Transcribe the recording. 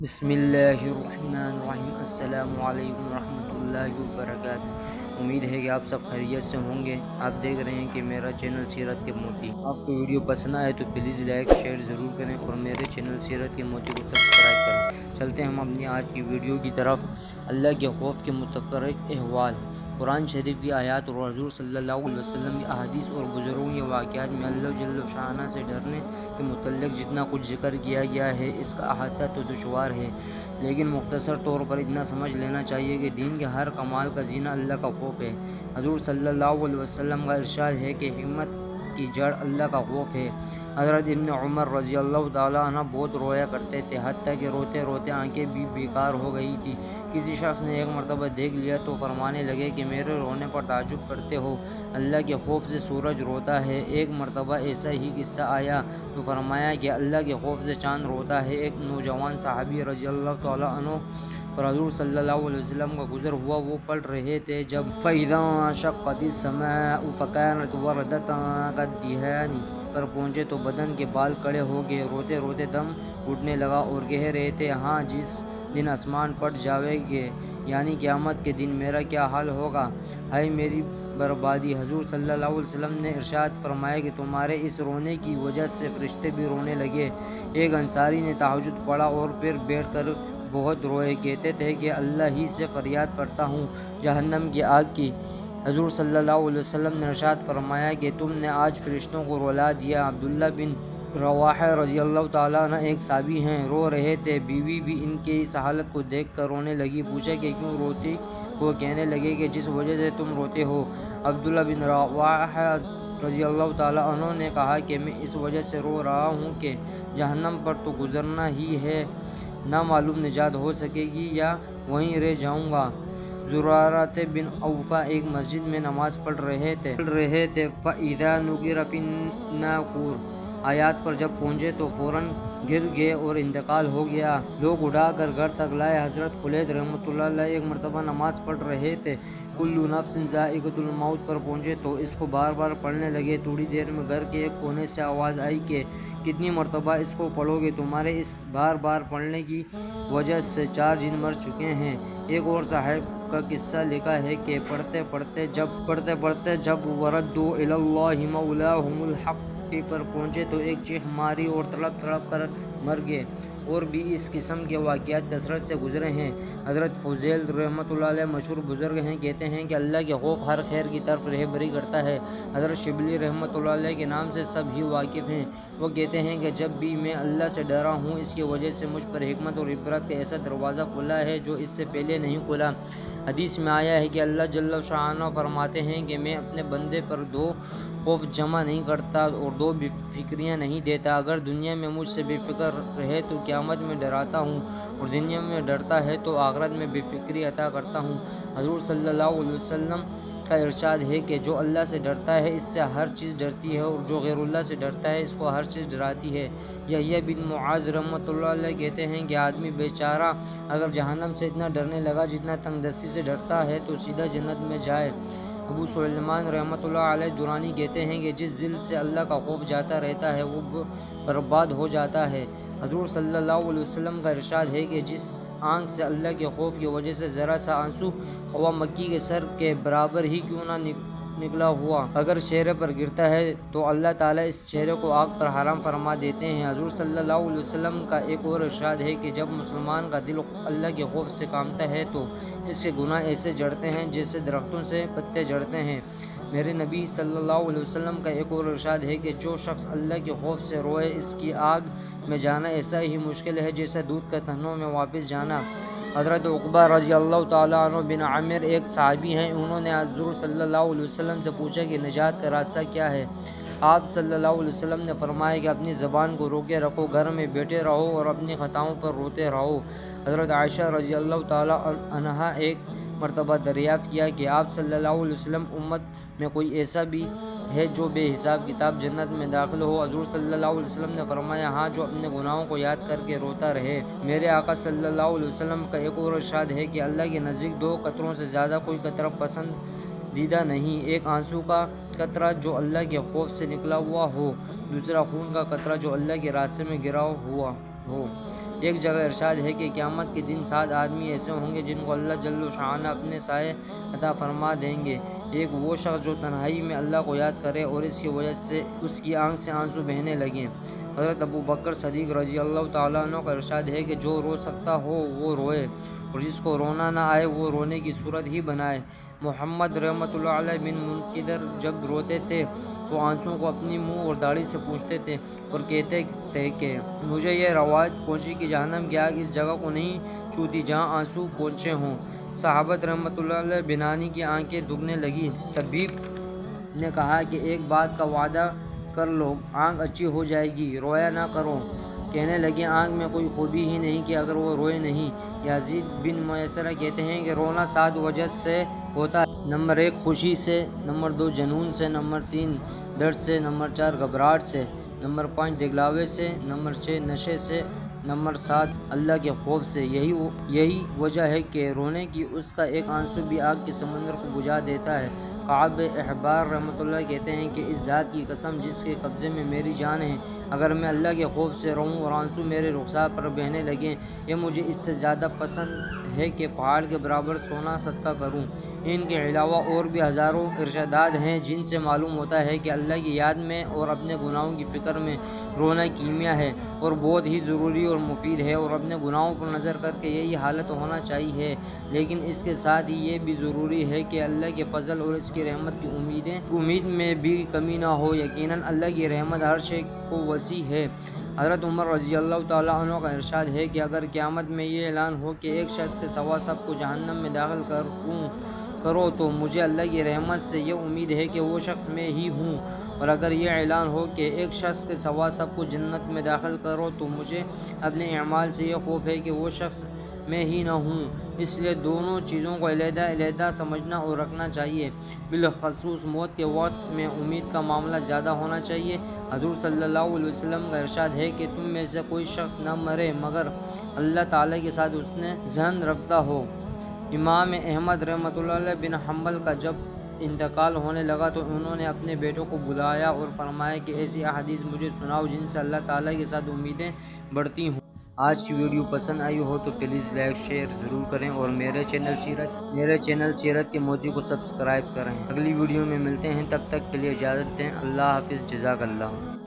بسم اللہ الرحمن الرحیم۔ السلام علیکم ورحمۃ اللہ وبرکاتہ۔ امید ہے کہ آپ سب خیریت سے ہوں گے۔ آپ دیکھ رہے ہیں کہ میرا چینل سیرت کے موتی۔ آپ کو ویڈیو پسند آئے تو پلیز لائک شیئر ضرور کریں اور میرے چینل سیرت کے موتی کو سبسکرائب کریں۔ چلتے ہیں ہم اپنی آج کی ویڈیو کی طرف۔ اللہ کے خوف کے متفرق احوال۔ قرآن شریف کی آیات اور حضور صلی اللہ علیہ وسلم کی احادیث اور بزرگوں کے واقعات میں اللہ جل شانہ سے ڈرنے کے متعلق جتنا کچھ ذکر کیا گیا ہے، اس کا احاطہ تو دشوار ہے، لیکن مختصر طور پر اتنا سمجھ لینا چاہیے کہ دین کے ہر کمال کا زینہ اللہ کا خوف ہے۔ حضور صلی اللہ علیہ وسلم کا ارشاد ہے کہ حکمت کی جڑ اللہ کا خوف ہے۔ حضرت ابن عمر رضی اللہ تعالیٰ عنہ بہت رویا کرتے تھے، حتیٰ کہ روتے روتے آنکھیں بھی بیکار ہو گئی تھی۔ کسی شخص نے ایک مرتبہ دیکھ لیا تو فرمانے لگے کہ میرے رونے پر تعجب کرتے ہو، اللہ کے خوف سے سورج روتا ہے۔ ایک مرتبہ ایسا ہی قصہ آیا تو فرمایا کہ اللہ کے خوف سے چاند روتا ہے۔ ایک نوجوان صحابی رضی اللہ تعالیٰ عنہ پر حضور صلی اللہ علیہ وسلم کا گزر ہوا۔ وہ پڑھ رہے تھے جب فَإِذَا انشَقَّتِ السَّمَاءُ فَكَانَتْ وَرْدَةً كَالدِّهَانِ پر پہنچے تو بدن کے بال کڑے ہو گئے، روتے روتے دم گھٹنے لگا اور کہہ رہے تھے، ہاں جس دن آسمان پھٹ جاوے گے، یعنی قیامت کے دن میرا کیا حال ہوگا، ہائے میری بربادی۔ حضور صلی اللہ علیہ وسلم نے ارشاد فرمایا کہ تمہارے اس رونے کی وجہ سے فرشتے بھی رونے لگے۔ ایک انصاری نے تہجد پڑھا اور پھر بیٹھ کر بہت روئے، کہتے تھے کہ اللہ ہی سے فریاد کرتا ہوں جہنم کی آگ کی۔ حضور صلی اللہ علیہ وسلم نے ارشاد فرمایا کہ تم نے آج فرشتوں کو رلا دیا۔ عبداللہ بن رواحہ رضی اللہ تعالیٰ عنہ ایک صحابی ہیں، رو رہے تھے، بیوی بھی ان کی اس حالت کو دیکھ کر رونے لگی۔ پوچھا کہ کیوں روتی ہو؟ کہنے لگے کہ جس وجہ سے تم روتے ہو۔ عبداللہ بن رواحہ رضی اللہ تعالیٰ عنہ نے کہا کہ میں اس وجہ سے رو رہا ہوں کہ جہنم پر تو گزرنا ہی ہے، نہ معلوم نجات ہو سکے گی یا وہیں رہ جاؤں گا۔ زرارۃ بن اوفا ایک مسجد میں نماز پڑھ رہے تھے۔ فَإِذَا نُقِرَ فِي النَّاقُورِ آیات پر جب پہنچے تو فوراً گر گئے اور انتقال ہو گیا۔ لوگ اٹھا کر گھر تک لائے۔ حضرت خالد رحمۃ اللہ علیہ ایک مرتبہ نماز پڑھ رہے تھے، کل نفس ذائقۃ الموت پر پہنچے تو اس کو بار بار پڑھنے لگے۔ تھوڑی دیر میں گھر کے ایک کونے سے آواز آئی کہ کتنی مرتبہ اس کو پڑھو گے، تمہارے اس بار بار پڑھنے کی وجہ سے 4 جن مر چکے ہیں۔ ایک اور صاحب کا قصہ لکھا ہے کہ پڑھتے پڑھتے جب وردوا الی اللہ مولاہم الحق پر پہنچے تو ایک چیخ ماری اور تڑپ تڑپ کر مر گئے۔ اور بھی اس قسم کے واقعات کثرت سے گزرے ہیں۔ حضرت فضیل رحمۃ اللہ علیہ مشہور بزرگ ہیں، کہتے ہیں کہ اللہ کے خوف ہر خیر کی طرف رہبری کرتا ہے۔ حضرت شبلی رحمۃ اللہ علیہ کے نام سے سب ہی واقف ہیں۔ وہ کہتے ہیں کہ جب بھی میں اللہ سے ڈرا ہوں، اس کی وجہ سے مجھ پر حکمت اور عبرت کا ایسا دروازہ کھلا ہے جو اس سے پہلے نہیں کھلا۔ حدیث میں آیا ہے کہ اللہ جل شانہ فرماتے ہیں کہ میں اپنے بندے پر 2 خوف جمع نہیں کرتا اور 2 بے فکریاں نہیں دیتا۔ اگر دنیا میں مجھ سے بے فکر رہے تو قیامت میں ڈراتا ہوں، اور دنیا میں ڈرتا ہے تو آخرت میں بے فکری عطا کرتا ہوں۔ حضور صلی اللہ علیہ وسلم کا ارشاد ہے کہ جو اللہ سے ڈرتا ہے اس سے ہر چیز ڈرتی ہے، اور جو غیر اللہ سے ڈرتا ہے اس کو ہر چیز ڈراتی ہے۔ یحییٰ بن معاذ رحمۃ اللہ علیہ کہتے ہیں کہ آدمی بیچارہ اگر جہنم سے اتنا ڈرنے لگا جتنا تنگ دستی سے ڈرتا ہے تو سیدھا جنت میں جائے۔ ابو سلیمان رحمۃ اللہ علیہ درانی کہتے ہیں کہ جس دل سے اللہ کا خوف جاتا رہتا ہے وہ برباد ہو جاتا ہے۔ حضور صلی اللہ علیہ وسلم کا ارشاد ہے کہ جس آنکھ سے اللہ کے خوف کی وجہ سے ذرا سا آنسو خواہ مکی کے سر کے برابر ہی کیوں نہ نکلا ہوا اگر چہرے پر گرتا ہے تو اللہ تعالیٰ اس چہرے کو آگ پر حرام فرما دیتے ہیں۔ حضور صلی اللہ علیہ وسلم کا ایک اور ارشاد ہے کہ جب مسلمان کا دل اللہ کے خوف سے کامتا ہے تو اس کے گناہ ایسے جڑتے ہیں جیسے درختوں سے پتے جڑتے ہیں۔ میرے نبی صلی اللہ علیہ وسلم کا ایک اور ارشاد ہے کہ جو شخص اللہ کے خوف سے روئے اس کی آگ میں جانا ایسا ہی مشکل ہے جیسا دودھ کے تھنوں میں واپس جانا۔ حضرت عقبہ رضی اللہ تعالیٰ عنہ بن عامر ایک صحابی ہیں، انہوں نے حضور صلی اللہ علیہ وسلم سے پوچھا کہ نجات کا راستہ کیا ہے؟ آپ صلی اللہ علیہ وسلم نے فرمایا کہ اپنی زبان کو روکے رکھو، گھر میں بیٹھے رہو اور اپنی خطاؤں پر روتے رہو۔ حضرت عائشہ رضی اللہ تعالیٰ عنہا ایک مرتبہ دریافت کیا کہ آپ صلی اللہ علیہ وسلم امت میں کوئی ایسا بھی ہے جو بے حساب کتاب جنت میں داخل ہو؟ حضور صلی اللہ علیہ وسلم نے فرمایا، ہاں، جو اپنے گناہوں کو یاد کر کے روتا رہے۔ میرے آقا صلی اللہ علیہ وسلم کا ایک اور ارشاد ہے کہ اللہ کے نزدیک 2 قطروں سے زیادہ کوئی قطرہ پسندیدہ نہیں، ایک آنسو کا قطرہ جو اللہ کے خوف سے نکلا ہوا ہو، دوسرا خون کا قطرہ جو اللہ کے راستے میں گرا ہوا ہو۔ ایک جگہ ارشاد ہے کہ قیامت کے دن 7 آدمی ایسے ہوں گے جن کو اللہ جل شانہ اپنے سائے عطا فرما دیں گے۔ ایک وہ شخص جو تنہائی میں اللہ کو یاد کرے اور اس کی وجہ سے اس کی آنکھ سے آنسو بہنے لگیں۔ حضرت ابو بکر صدیق رضی اللہ تعالیٰ عنہ کا ارشاد ہے کہ جو رو سکتا ہو وہ روئے اور جس کو رونا نہ آئے وہ رونے کی صورت ہی بنائے۔ محمد رحمۃ اللہ علیہ بن منقدر جب روتے تھے تو آنسوؤں کو اپنی منہ اور داڑھی سے پوچھتے تھے اور کہتے تھے کہ مجھے یہ روایت پہنچی کہ جہنم کی آگ اس جگہ کو نہیں چھوتی جہاں آنسو پہنچے ہوں۔ صحابت رحمۃ اللہ علیہ بنانی کی آنکھیں دھگنے لگی۔ طبیب نے کہا کہ ایک بات کا وعدہ کر لو، آنکھ اچھی ہو جائے گی، رویا نہ کرو۔ کہنے لگے آنکھ میں کوئی خوبی ہی نہیں کہ اگر وہ روئے نہیں۔ یزید بن میسرہ کہتے ہیں کہ رونا 7 وجہ سے ہوتا ہے۔ نمبر 1 خوشی سے، نمبر 2 جنون سے، نمبر 3 درد سے، نمبر 4 گھبراہٹ سے، نمبر 5 دکھلاوے سے، نمبر 6 نشے سے، نمبر 7 اللہ کے خوف سے۔ یہی وجہ ہے کہ رونے کی اس کا ایک آنسو بھی آگ کے سمندر کو بجھا دیتا ہے۔ کعب احبار رحمۃ اللہ کہتے ہیں کہ اس ذات کی قسم جس کے قبضے میں میری جان ہے، اگر میں اللہ کے خوف سے رہوں اور آنسو میرے رخسار پر بہنے لگیں، یہ مجھے اس سے زیادہ پسند ہے کہ پہاڑ کے برابر سونا صدقہ کروں۔ ان کے علاوہ اور بھی ہزاروں ارشادات ہیں جن سے معلوم ہوتا ہے کہ اللہ کی یاد میں اور اپنے گناہوں کی فکر میں رونا کیمیا ہے اور بہت ہی ضروری اور مفید ہے، اور اپنے گناہوں پر نظر کر کے یہی حالت ہونا چاہیے۔ لیکن اس کے ساتھ ہی یہ بھی ضروری ہے کہ اللہ کے فضل اور اس کی رحمت کی امید میں بھی کمی نہ ہو۔ یقیناً اللہ کی رحمت ہر شے کو وسیع ہے۔ حضرت عمر رضی اللہ تعالیٰ عنہ کا ارشاد ہے کہ اگر قیامت میں یہ اعلان ہو کہ ایک شخص کے سوا سب کو جہنم میں داخل کرو تو مجھے اللہ کی رحمت سے یہ امید ہے کہ وہ شخص میں ہی ہوں، اور اگر یہ اعلان ہو کہ ایک شخص کے سوا سب کو جنت میں داخل کرو تو مجھے اپنے اعمال سے یہ خوف ہے کہ وہ شخص میں ہی نہ ہوں۔ اس لیے دونوں چیزوں کو علیحدہ علیحدہ سمجھنا اور رکھنا چاہیے۔ بالخصوص موت کے وقت میں امید کا معاملہ زیادہ ہونا چاہیے۔ حضور صلی اللہ علیہ وسلم کا ارشاد ہے کہ تم میں سے کوئی شخص نہ مرے مگر اللہ تعالیٰ کے ساتھ حسن ظن رکھتا ہو۔ امام احمد رحمۃ اللہ علیہ بن حنبل کا جب انتقال ہونے لگا تو انہوں نے اپنے بیٹوں کو بلایا اور فرمایا کہ ایسی احادیث مجھے سناؤ جن سے اللہ تعالیٰ کے ساتھ امیدیں بڑھتی ہوں۔ آج کی ویڈیو پسند آئی ہو تو پلیز لائک شیئر ضرور کریں اور میرے چینل سیرت کے موتی کو سبسکرائب کریں۔ اگلی ویڈیو میں ملتے ہیں، تب تک کے لیے اجازت دیں۔ اللہ حافظ، جزاک اللہ۔